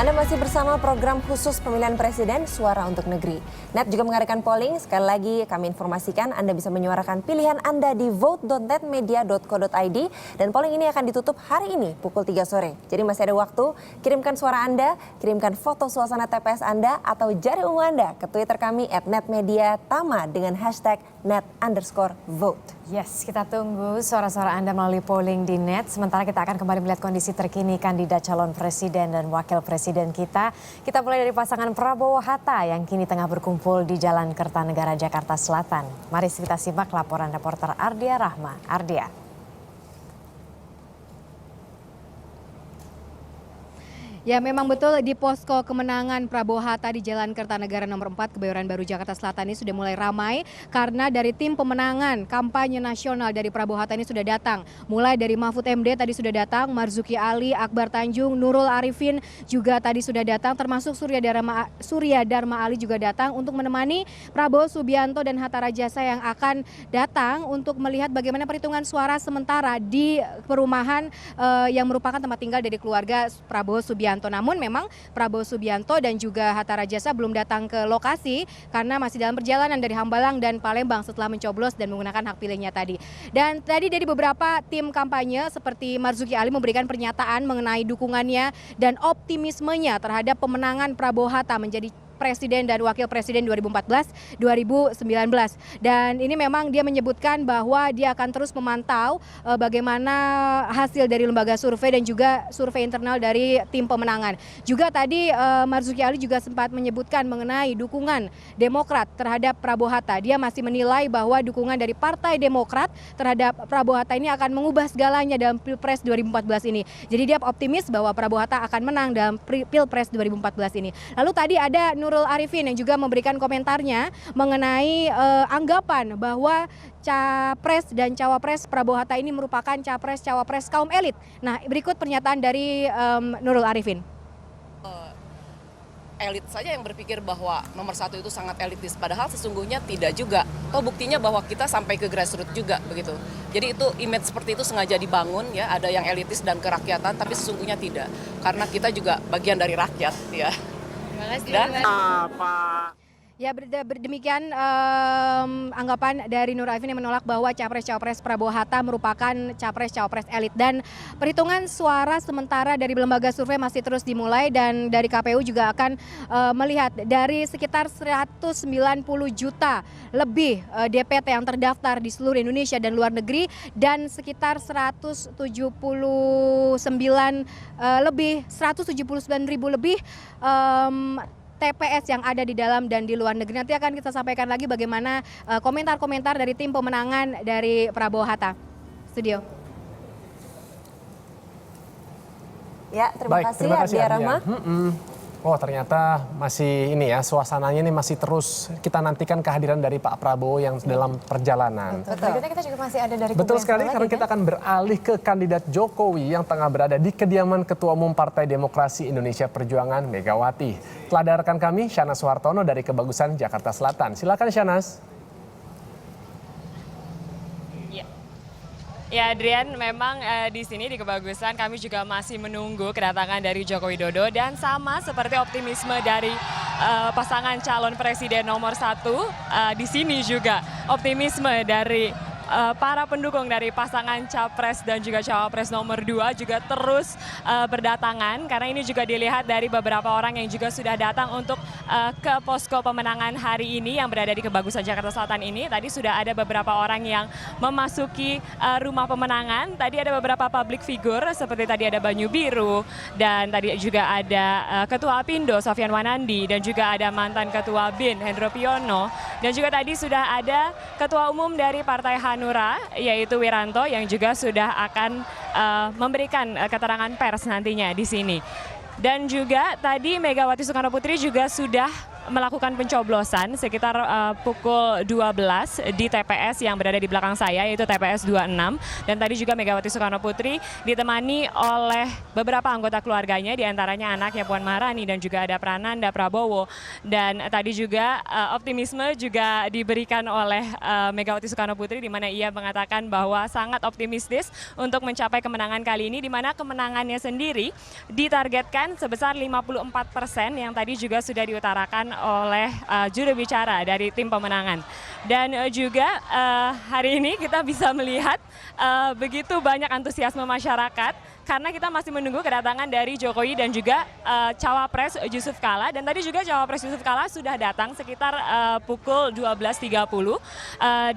Anda masih bersama program khusus pemilihan presiden Suara untuk Negeri. NET juga mengadakan polling. Sekali lagi kami informasikan Anda bisa menyuarakan pilihan Anda di vote.netmedia.co.id. Dan polling ini akan ditutup hari ini pukul 3 sore. Jadi masih ada waktu. Kirimkan suara Anda, kirimkan foto suasana TPS Anda atau jari ungu Anda ke Twitter kami @netmediatama dengan hashtag #net_vote. Yes, kita tunggu suara-suara Anda melalui polling di NET. Sementara kita akan kembali melihat kondisi terkini kandidat calon presiden dan wakil presiden kita. Kita mulai dari pasangan Prabowo-Hatta yang kini tengah berkumpul di Jalan Kertanegara, Jakarta Selatan. Mari kita simak laporan reporter Ardia Rahma. Ardia. Ya, memang betul di posko kemenangan Prabowo-Hatta di Jalan Kertanegara nomor 4 Kebayoran Baru Jakarta Selatan ini sudah mulai ramai karena dari tim pemenangan kampanye nasional dari Prabowo-Hatta ini sudah datang. Mulai dari Mahfud MD tadi sudah datang, Marzuki Ali, Akbar Tanjung, Nurul Arifin juga tadi sudah datang, termasuk Surya Dharma Ali juga datang untuk menemani Prabowo Subianto dan Hatta Rajasa yang akan datang untuk melihat bagaimana perhitungan suara sementara di perumahan yang merupakan tempat tinggal dari keluarga Prabowo Subianto. Namun memang Prabowo Subianto dan juga Hatta Rajasa belum datang ke lokasi karena masih dalam perjalanan dari Hambalang dan Palembang setelah mencoblos dan menggunakan hak pilihnya tadi. Dan tadi dari beberapa tim kampanye seperti Marzuki Ali memberikan pernyataan mengenai dukungannya dan optimismenya terhadap pemenangan Prabowo Hatta menjadi presiden dan wakil presiden 2014-2019. Dan ini memang dia menyebutkan bahwa dia akan terus memantau bagaimana hasil dari lembaga survei dan juga survei internal dari tim pemenangan. Juga tadi Marzuki Ali juga sempat menyebutkan mengenai dukungan Demokrat terhadap Prabowo Hatta. Dia masih menilai bahwa dukungan dari Partai Demokrat terhadap Prabowo Hatta ini akan mengubah segalanya dalam Pilpres 2014 ini. Jadi dia optimis bahwa Prabowo Hatta akan menang dalam Pilpres 2014 ini. Lalu tadi ada Nurul Arifin yang juga memberikan komentarnya mengenai anggapan bahwa Capres dan Cawapres Prabowo Hatta ini merupakan Capres-Cawapres kaum elit. Nah, berikut pernyataan dari Nurul Arifin. Elit saja yang berpikir bahwa nomor satu itu sangat elitis, padahal sesungguhnya tidak juga. Toh buktinya bahwa kita sampai ke grassroots juga begitu. Jadi itu image seperti itu sengaja dibangun ya, ada yang elitis dan kerakyatan, tapi sesungguhnya tidak. Karena kita juga bagian dari rakyat ya. Ya, demikian anggapan dari Nur Arifin yang menolak bahwa Capres-Cawapres Prabowo Hatta merupakan Capres-Cawapres elit. Dan perhitungan suara sementara dari lembaga survei masih terus dimulai dan dari KPU juga akan melihat dari sekitar 190 juta lebih DPT yang terdaftar di seluruh Indonesia dan luar negeri dan sekitar 179.000 lebih TPS yang ada di dalam dan di luar negeri. Nanti akan kita sampaikan lagi bagaimana komentar-komentar dari tim pemenangan dari Prabowo Hatta. Studio. Ya, terima kasih Ardia Rahma. Oh, ternyata masih ini ya, suasananya ini masih terus kita nantikan kehadiran dari Pak Prabowo yang dalam perjalanan. Betul. Kita juga masih ada dari Betul sekali, karena kita akan beralih ke kandidat Jokowi yang tengah berada di kediaman Ketua Umum Partai Demokrasi Indonesia Perjuangan Megawati. Telah ada rekan kami Shanas Suhartono dari Kebagusan Jakarta Selatan. Silakan Shanas. Ya Adrian, memang di sini di Kebagusan kami juga masih menunggu kedatangan dari Joko Widodo dan sama seperti optimisme dari pasangan calon presiden nomor 1 di sini juga optimisme dari para pendukung dari pasangan Capres dan juga Cawapres nomor 2 juga terus berdatangan karena ini juga dilihat dari beberapa orang yang juga sudah datang untuk ke posko pemenangan hari ini yang berada di Kebagusan Jakarta Selatan ini. Tadi sudah ada beberapa orang yang memasuki rumah pemenangan. Tadi ada beberapa public figure seperti tadi ada Banyu Biru dan tadi juga ada Ketua Apindo Sofyan Wanandi dan juga ada mantan Ketua BIN Hendro Priyono dan juga tadi sudah ada Ketua Umum dari Partai Hanura yaitu Wiranto yang juga sudah akan memberikan keterangan pers nantinya di sini. Dan juga tadi Megawati Soekarno Putri juga sudah melakukan pencoblosan sekitar pukul 12 di TPS yang berada di belakang saya, yaitu TPS 26. Dan tadi juga Megawati Soekarno Putri ditemani oleh beberapa anggota keluarganya, diantaranya anaknya Puan Maharani dan juga ada Prananda Prabowo. Dan tadi juga optimisme juga diberikan oleh Megawati Soekarno Putri, di mana ia mengatakan bahwa sangat optimistis untuk mencapai kemenangan kali ini, di mana kemenangannya sendiri ditargetkan sebesar 54% yang tadi juga sudah diutarakan oleh juru bicara dari tim pemenangan. Dan juga hari ini kita bisa melihat begitu banyak antusiasme masyarakat karena kita masih menunggu kedatangan dari Jokowi dan juga Cawapres Yusuf Kala. Dan tadi juga Cawapres Yusuf Kala sudah datang sekitar pukul 12.30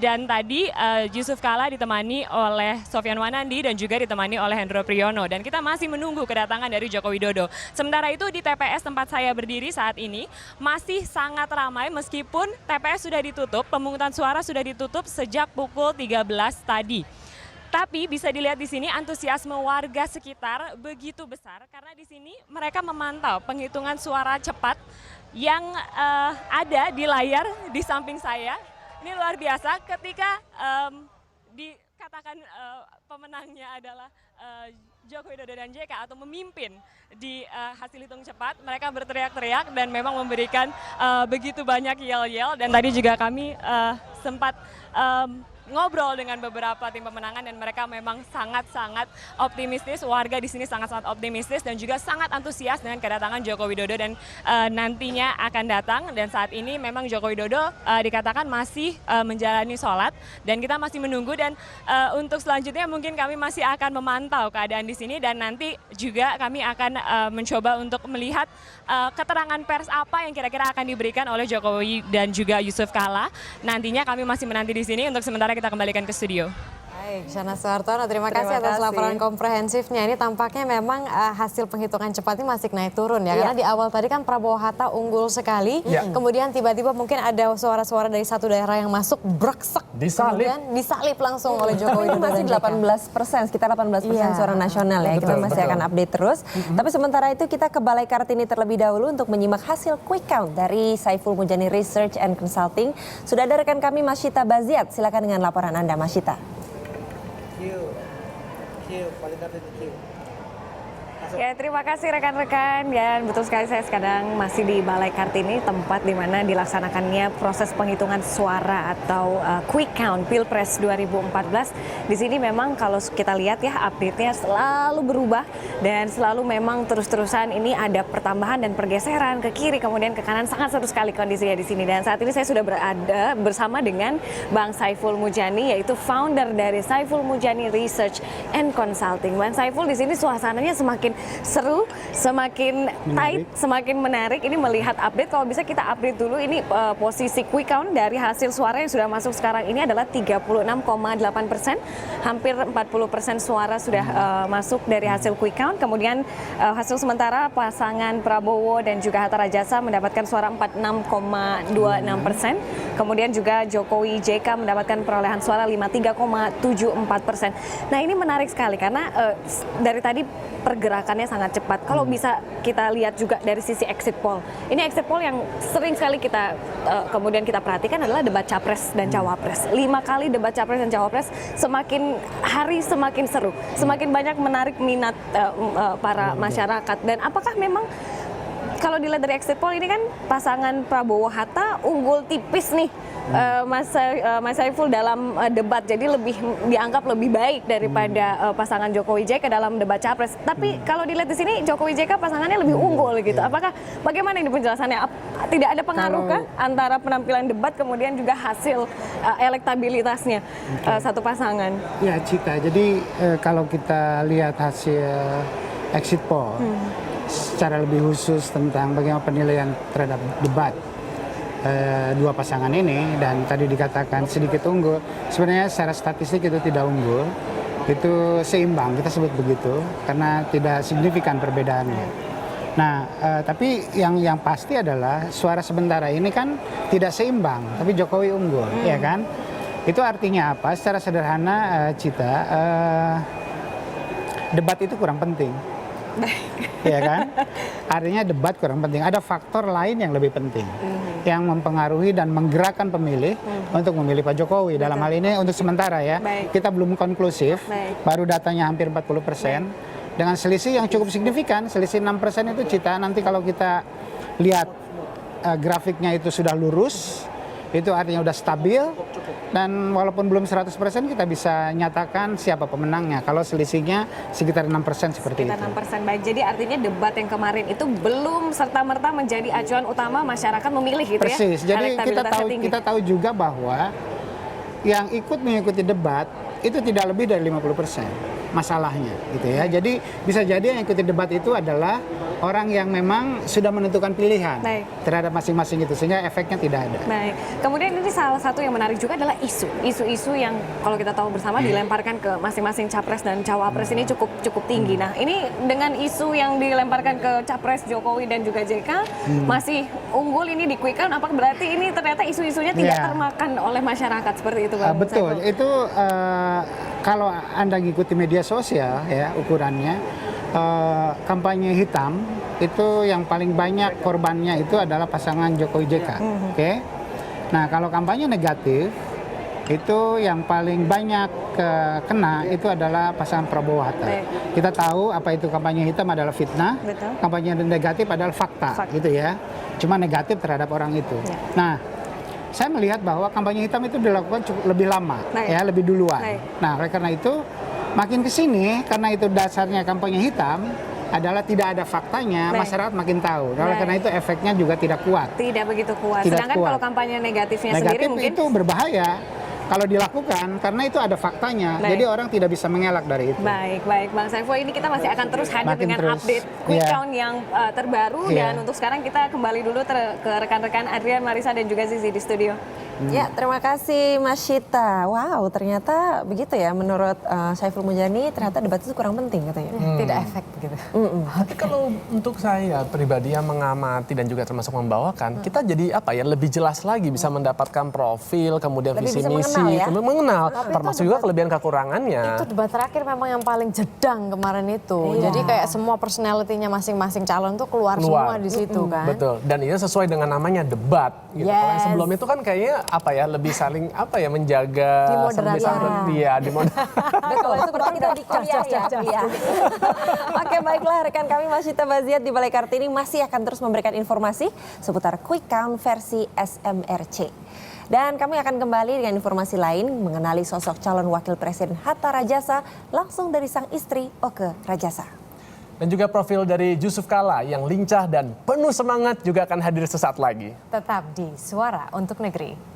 dan tadi Yusuf Kala ditemani oleh Sofyan Wanandi dan juga ditemani oleh Hendro Priyono, dan kita masih menunggu kedatangan dari Joko Widodo. Sementara itu di TPS tempat saya berdiri saat ini masih sangat ramai meskipun TPS sudah ditutup, pemungutan suara sudah ditutup sejak pukul 13 tadi. Tapi bisa dilihat di sini antusiasme warga sekitar begitu besar karena di sini mereka memantau penghitungan suara cepat yang ada di layar di samping saya. Ini luar biasa ketika dikatakan pemenangnya adalah Joko Widodo dan JK atau memimpin di hasil hitung cepat, mereka berteriak-teriak dan memang memberikan begitu banyak yel-yel. Dan tadi juga kami sempat ngobrol dengan beberapa tim pemenangan dan mereka memang sangat-sangat optimistis. Warga di sini sangat-sangat optimistis dan juga sangat antusias dengan kedatangan Joko Widodo dan nantinya akan datang. Dan saat ini memang Joko Widodo dikatakan masih menjalani sholat dan kita masih menunggu. Dan untuk selanjutnya mungkin kami masih akan memantau keadaan di sini dan nanti juga kami akan mencoba untuk melihat keterangan pers apa yang kira-kira akan diberikan oleh Jokowi dan juga Yusuf Kala. Nantinya kami masih menanti di sini. Untuk sementara kita kembalikan ke studio. Baik, Syahnas Suhartono, terima kasih atas laporan komprehensifnya. Ini tampaknya memang hasil penghitungan cepat ini masih naik turun ya. Karena di awal tadi kan Prabowo Hatta unggul sekali, kemudian tiba-tiba mungkin ada suara-suara dari satu daerah yang masuk breksek. Kemudian disalip langsung oleh Jokowi. Ini masih 18%, sekitar 18% suara nasional ya. Kita masih akan update terus. Tapi sementara itu kita ke Balai Kartini terlebih dahulu untuk menyimak hasil quick count dari Saiful Mujani Research and Consulting. Sudah ada rekan kami Masyita Baziat. Silakan dengan laporan Anda, Masyita. Ya, terima kasih rekan-rekan, dan betul sekali saya sekarang masih di Balai Kartini, tempat di mana dilaksanakannya proses penghitungan suara atau quick count Pilpres 2014. Di sini memang kalau kita lihat ya update-nya selalu berubah dan selalu memang terus-terusan ini ada pertambahan dan pergeseran ke kiri kemudian ke kanan, sangat seru sekali kondisinya di sini. Dan saat ini saya sudah berada bersama dengan Bang Saiful Mujani, yaitu founder dari Saiful Mujani Research and Consulting. Bang Saiful, di sini suasananya semakin seru, semakin tight, semakin menarik. Ini melihat update, kalau bisa kita update dulu ini posisi quick count dari hasil suara yang sudah masuk sekarang ini adalah 36,8%. Hampir 40% suara sudah masuk dari hasil quick count. Kemudian hasil sementara pasangan Prabowo dan juga Hatta Rajasa mendapatkan suara 46,26%. Kemudian juga Jokowi JK mendapatkan perolehan suara 53,74%. Nah, ini menarik sekali karena dari tadi pergerakannya sangat cepat. Kalau bisa kita lihat juga dari sisi exit poll. Ini exit poll yang sering sekali kita kemudian kita perhatikan adalah debat capres dan cawapres. 5 kali debat capres dan cawapres, semakin hari semakin seru, semakin banyak menarik minat para masyarakat. Dan apakah memang kalau dilihat dari exit poll ini kan pasangan Prabowo Hatta unggul tipis nih Mas Saiful dalam debat, jadi dianggap lebih baik daripada pasangan Jokowi JK dalam debat capres. Tapi kalau dilihat di sini Jokowi JK pasangannya lebih unggul gitu. Apakah bagaimana ini penjelasannya? Tidak ada pengaruh kah antara penampilan debat kemudian juga hasil elektabilitasnya satu pasangan? Ya, Cika. Jadi kalau kita lihat hasil exit poll secara lebih khusus tentang bagaimana penilaian terhadap debat dua pasangan ini, dan tadi dikatakan sedikit unggul, sebenarnya secara statistik itu tidak unggul, itu seimbang, kita sebut begitu, karena tidak signifikan perbedaannya. Nah, tapi yang pasti adalah suara sementara ini kan tidak seimbang, tapi Jokowi unggul, ya kan? Itu artinya apa? Secara sederhana, Cita, debat itu kurang penting. Ya kan? Artinya debat kurang penting. Ada faktor lain yang lebih penting yang mempengaruhi dan menggerakkan pemilih untuk memilih Pak Jokowi. Dalam hal ini untuk sementara ya, Baik. kita belum konklusif, Baik. baru datanya hampir 40%. Dengan selisih yang cukup signifikan, selisih 6% itu Cita, nanti kalau kita lihat grafiknya itu sudah lurus, itu artinya udah stabil, dan walaupun belum 100% kita bisa nyatakan siapa pemenangnya kalau selisihnya sekitar 6% seperti Sekitar itu. 6%. Baik, jadi artinya debat yang kemarin itu belum serta-merta menjadi acuan utama masyarakat memilih gitu ya? Persis, jadi Elektabilitasnya tinggi. kita tahu juga bahwa yang ikut mengikuti debat itu tidak lebih dari 50% masalahnya gitu ya. Jadi bisa jadi yang ikuti debat itu adalah orang yang memang sudah menentukan pilihan Baik. terhadap masing-masing itu, sehingga efeknya tidak ada. Baik, kemudian ini salah satu yang menarik juga adalah isu-isu yang kalau kita tahu bersama dilemparkan ke masing-masing capres dan cawapres ini cukup tinggi. Nah, ini dengan isu yang dilemparkan ke capres Jokowi dan juga JK masih unggul ini di quick count, apakah berarti ini ternyata isu-isunya tidak Iya. termakan oleh masyarakat seperti itu, Bang Betul, Saiful? itu kalau Anda ngikuti media sosial ya ukurannya, kampanye hitam itu yang paling banyak korbannya itu adalah pasangan Jokowi JK. Oke. Nah, kalau kampanye negatif itu yang paling banyak kena itu adalah pasangan Prabowo Hatta. Baik. Kita tahu apa itu kampanye hitam adalah fitnah, Betul. kampanye negatif adalah fakta, gitu ya. Cuma negatif terhadap orang itu. Ya. Nah, saya melihat bahwa kampanye hitam itu dilakukan cukup lebih lama, Baik. ya lebih duluan. Baik. Nah, oleh karena itu makin ke sini karena itu dasarnya kampanye hitam adalah tidak ada faktanya, Baik. masyarakat makin tahu. Oleh Baik. karena itu efeknya juga tidak kuat. Tidak begitu kuat. Tidak Sedangkan kuat. kalau kampanye negatifnya sendiri Negatif mungkin itu berbahaya kalau dilakukan karena itu ada faktanya. Baik. Jadi orang tidak bisa mengelak dari itu. Baik, Bang Saiful, ini kita masih akan terus hadir Makin dengan terus. update quick Iya. count yang terbaru. Iya. Dan untuk sekarang kita kembali dulu ke rekan-rekan Adrian, Marisa, dan juga Zizi di studio. Ya, terima kasih Mas Syita. Wow, ternyata begitu ya menurut Saiful Mujani, ternyata debat itu kurang penting katanya. Tidak efek begitu. Tapi kalau untuk saya pribadi yang mengamati dan juga termasuk membawakan, kita jadi apa ya lebih jelas lagi bisa mendapatkan profil, kemudian Lebih visi bisa misi, mengenal ya? kemudian mengenal, Tapi termasuk itu juga kelebihan kekurangannya. Itu debat terakhir memang yang paling jedang kemarin itu. Iya. Jadi kayak semua personalitinya masing-masing calon tuh keluar semua di situ kan. Betul. Dan ini sesuai dengan namanya debat. Gitu. Kalau yang Yes. sebelum itu kan kayaknya apa ya lebih saling apa ya menjaga Dimoderasi. Iya, dimoderasi. Kalau itu berarti kita di kuliah ya. Iya. Oke, baiklah rekan kami Mas Syita Baziat di Balai Kartini masih akan terus memberikan informasi seputar quick count versi SMRC. Dan kami akan kembali dengan informasi lain mengenali sosok calon wakil presiden Hatta Rajasa langsung dari sang istri Oke Rajasa. Dan juga profil dari Yusuf Kala yang lincah dan penuh semangat juga akan hadir sesaat lagi. Tetap di Suara untuk Negeri.